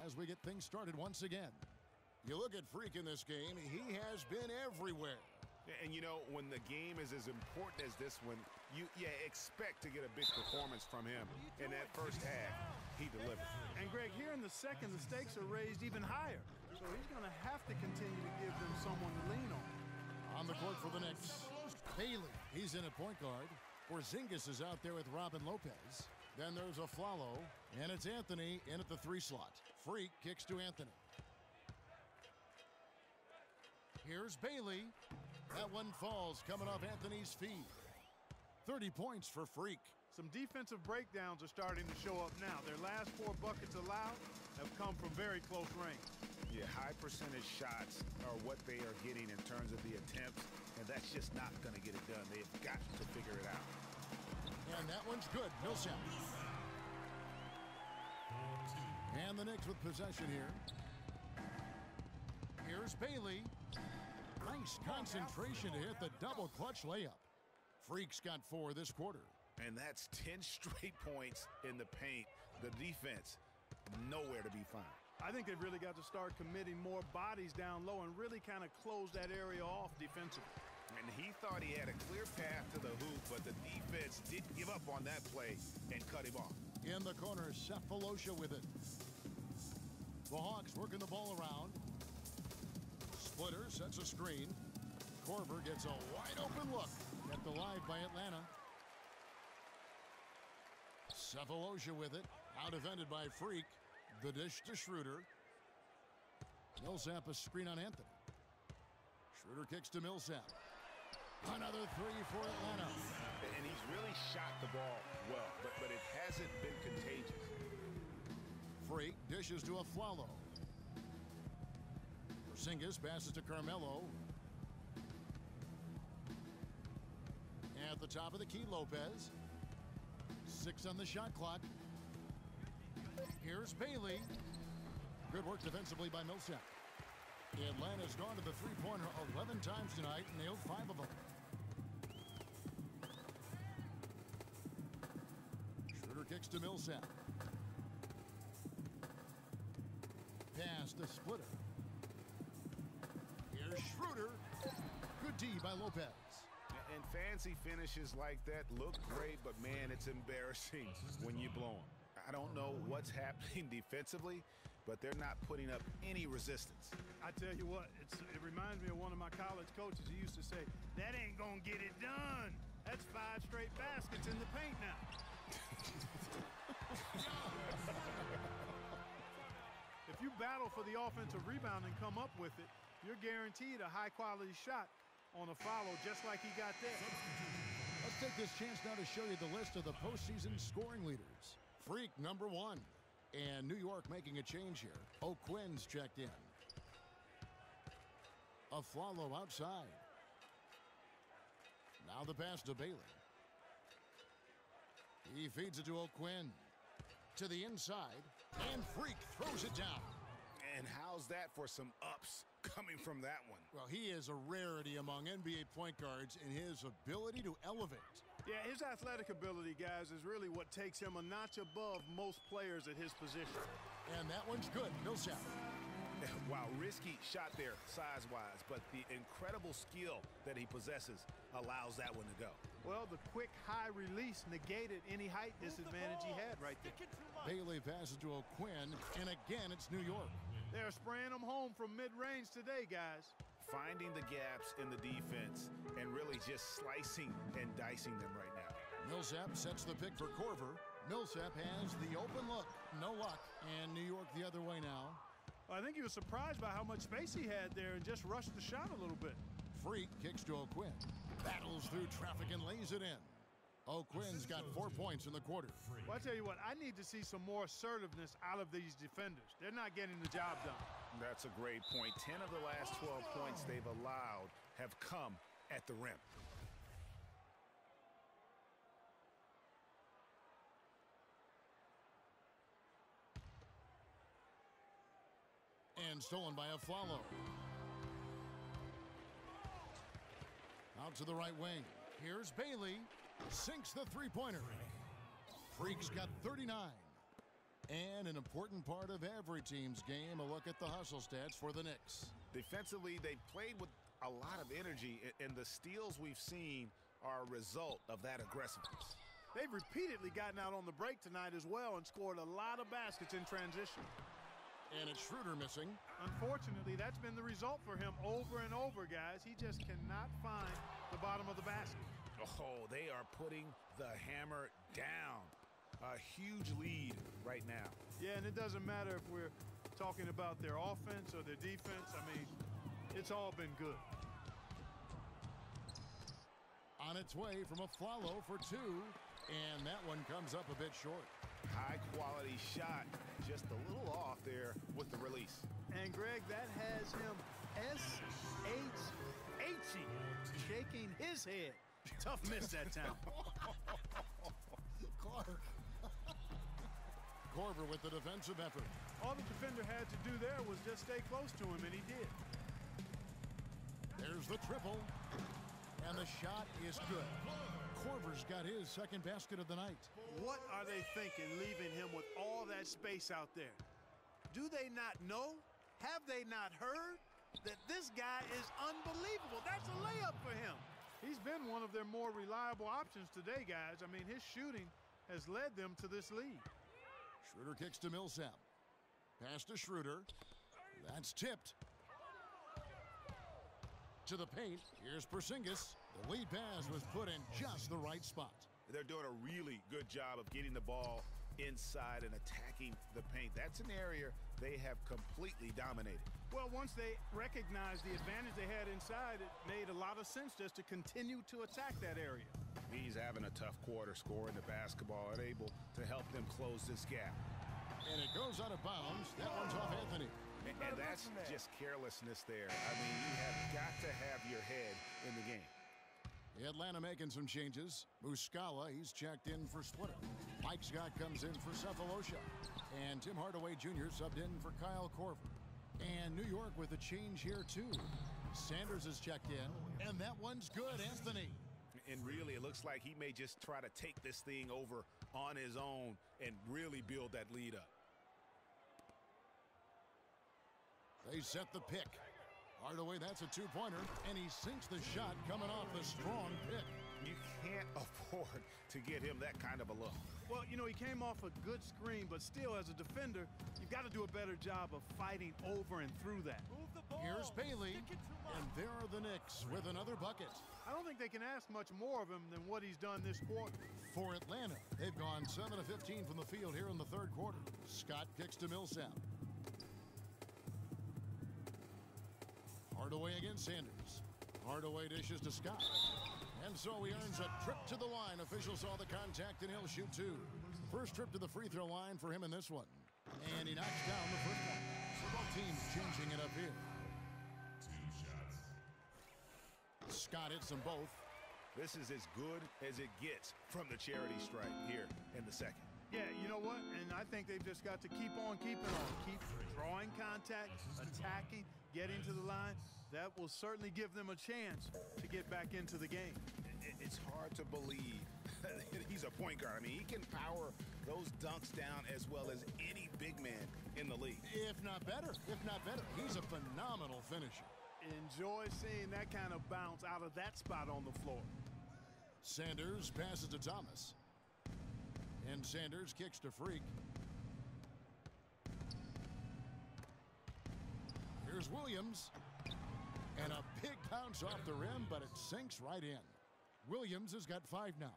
as we get things started once again. You look at Freak in this game, he has been everywhere. And, you know, when the game is as important as this one, you expect to get a big performance from him. In that first half, he delivered. And, Greg, here in the second, the stakes are raised even higher. So he's going to have to continue to give them someone to lean on. On the court for the Knicks, Bailey, he's in at point guard. Porzingis is out there with Robin Lopez. Then there's Aflalo, and it's Anthony in at the 3 slot. Freak kicks to Anthony. Here's Bailey. That one falls coming off Anthony's feet. 30 points for Freak. Some defensive breakdowns are starting to show up now. Their last 4 buckets allowed have come from very close range. Yeah, high percentage shots are what they are getting in terms of the attempts, and that's just not going to get it done. They've got to figure it out. And that one's good. Millsap. And the Knicks with possession here. Here's Bailey. Nice concentration to hit the double clutch layup. Freak's got 4 this quarter. And that's 10 straight points in the paint. The defense, nowhere to be found. I think they've really got to start committing more bodies down low and really kind of close that area off defensively. And he thought he had a clear path to the hoop, but the defense didn't give up on that play and cut him off. In the corner, Cephalosha with it. The Hawks working the ball around. Splitter sets a screen. Korver gets a wide open look. Kept alive by Atlanta. Cephalosha with it. Out defended by Freak. The dish to Schroeder. Millsap a screen on Anthony. Schroeder kicks to Millsap. Another 3 for Atlanta. And he's really shot the ball well, but it hasn't been contagious. Freak dishes to Aflalo. Porzingis passes to Carmelo. At the top of the key, Lopez. 6 on the shot clock. Here's Bailey. Good work defensively by Millsap. Atlanta's gone to the three-pointer 11 times tonight, nailed 5 of them. Schroeder kicks to Millsap. Pass to Splitter. Here's Schroeder. Good D by Lopez. And fancy finishes like that look great, but man, it's embarrassing when you blow them. I don't know what's happening defensively, but they're not putting up any resistance. I tell you what, it reminds me of one of my college coaches. He used to say, that ain't gonna get it done. That's 5 straight baskets in the paint now. If you battle for the offensive rebound and come up with it, you're guaranteed a high-quality shot on a follow just like he got there. Let's take this chance now to show you the list of the postseason scoring leaders. Freak, number 1. And New York making a change here. O'Quinn's checked in. Aflalo outside. Now the pass to Bailey. He feeds it to O'Quinn. To the inside. And Freak throws it down. And how's that for some ups coming from that one? Well, he is a rarity among NBA point guards in his ability to elevate. Yeah, his athletic ability, guys, is really what takes him a notch above most players at his position. And that one's good. Millsap. Wow, risky shot there size-wise, but the incredible skill that he possesses allows that one to go. Well, the quick high release negated any height disadvantage he had right there. Bailey passes to O'Quinn, and again it's New York. They're spraying them home from mid-range today, guys. Finding the gaps in the defense and really just slicing and dicing them right now. Millsap sets the pick for Korver. Millsap has the open look. No luck. And New York the other way now. I think he was surprised by how much space he had there and just rushed the shot a little bit. Freak kicks to O'Quinn. Battles through traffic and lays it in. O'Quinn's got 4 points in the quarter. Well, I tell you what, I need to see some more assertiveness out of these defenders. They're not getting the job done. That's a great point. 10 of the last 12 points they've allowed have come at the rim. And stolen by Aflalo. Out to the right wing. Here's Bailey. Sinks the three-pointer. Freak's got 39. And an important part of every team's game, a look at the hustle stats for the Knicks. Defensively, they played with a lot of energy, and the steals we've seen are a result of that aggressiveness. They've repeatedly gotten out on the break tonight as well and scored a lot of baskets in transition. And it's Schroeder missing. Unfortunately, that's been the result for him over and over, guys. He just cannot find the bottom of the basket. Oh, they are putting the hammer down. A huge lead right now. Yeah, and it doesn't matter if we're talking about their offense or their defense. I mean, it's all been good. On its way from a follow for two, and that one comes up a bit short. High quality shot, just a little off there with the release. And Greg, that has him S-H-H-ing, shaking his head. Tough miss that time. Clark. Korver with the defensive effort. All the defender had to do there was just stay close to him, and he did. There's the triple. And the shot is good. Korver's got his second basket of the night. What are they thinking, leaving him with all that space out there? Do they not know? Have they not heard that this guy is unbelievable? That's a layup for him. He's been one of their more reliable options today, guys. I mean, his shooting has led them to this lead. Schroeder kicks to Millsap. Pass to Schroeder. That's tipped. To the paint. Here's Porzingis. The lead pass was put in just the right spot. They're doing a really good job of getting the ball inside and attacking the paint. That's an area they have completely dominated. Well, once they recognized the advantage they had inside, it made a lot of sense just to continue to attack that area. He's having a tough quarter scoring the basketball and able to help them close this gap. And it goes out of bounds. That one's off Anthony. And that's just carelessness there. I mean, you have got to have your head in the game. Atlanta making some changes. Muscala, he's checked in for Splitter. Mike Scott comes in for Cephalosha. And Tim Hardaway Jr. subbed in for Kyle Korver. And New York with a change here, too. Sanders is checked in. And that one's good, Anthony. And really, it looks like he may just try to take this thing over on his own and really build that lead up. They set the pick. Hardaway, that's a two-pointer, and he sinks the shot coming off the strong pick. You can't afford to get him that kind of a look. Well, you know, he came off a good screen, but still, as a defender, you've got to do a better job of fighting over and through that. Here's Bailey, and there are the Knicks with another bucket. I don't think they can ask much more of him than what he's done this quarter. For Atlanta, they've gone 7 of 15 from the field here in the third quarter. Scott kicks to Millsap. Hardaway against Sanders. Hardaway dishes to Scott. And so he earns a trip to the line. Officials saw the contact, and he'll shoot two. First trip to the free throw line for him in this one. And he knocks down the first one. So both teams changing it up here. Scott hits them both. This is as good as it gets from the charity stripe here in the second. Yeah, you know what? And I think they've just got to keep on keeping on. Keep drawing contact, attacking, getting to the line. That will certainly give them a chance to get back into the game. It's hard to believe that he's a point guard. I mean, he can power those dunks down as well as any big man in the league. If not better, he's a phenomenal finisher. Enjoy seeing that kind of bounce out of that spot on the floor. Sanders passes to Thomas. And Sanders kicks to Freak. Here's Williams. And a big bounce off the rim, but it sinks right in. Williams has got 5 now.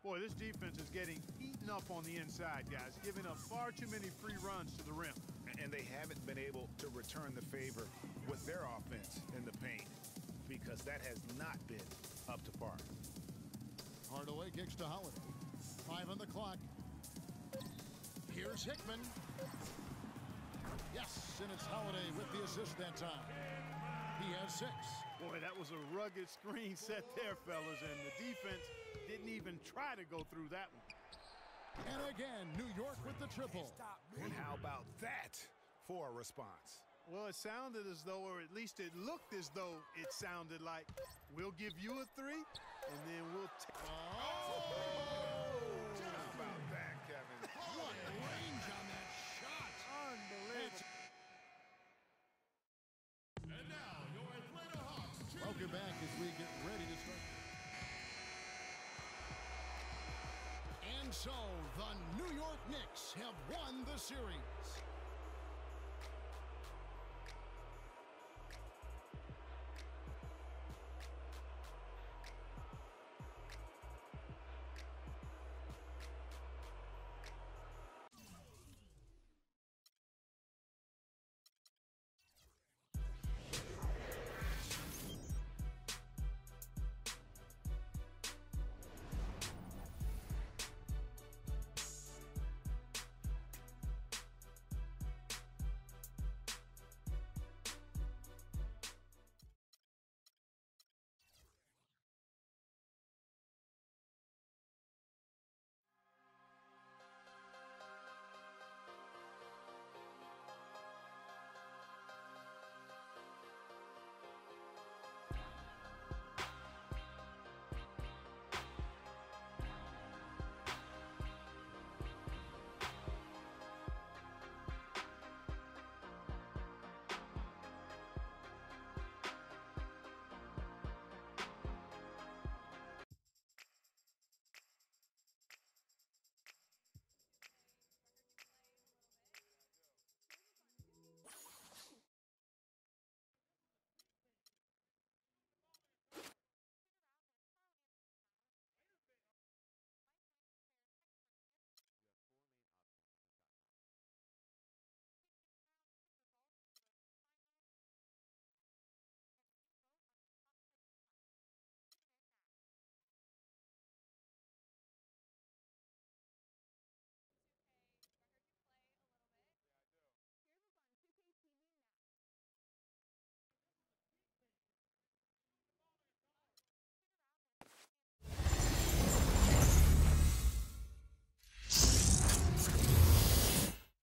Boy, this defense is getting eaten up on the inside, guys, giving up far too many free runs to the rim. And they haven't been able to return the favor with their offense in the paint because that has not been up to par. Hardaway kicks to Holiday. 5 on the clock. Here's Hickman. Yes, and it's Holiday with the assist that time. He has 6. Boy, that was a rugged screen set there, fellas, and the defense didn't even try to go through that one. And again, New York with the triple. And how about that for a response? Well, it sounded as though, or at least it looked as though it sounded like, we'll give you a 3, and then we'll How about that, Kevin? What range on that And so, the New York Knicks have won the series.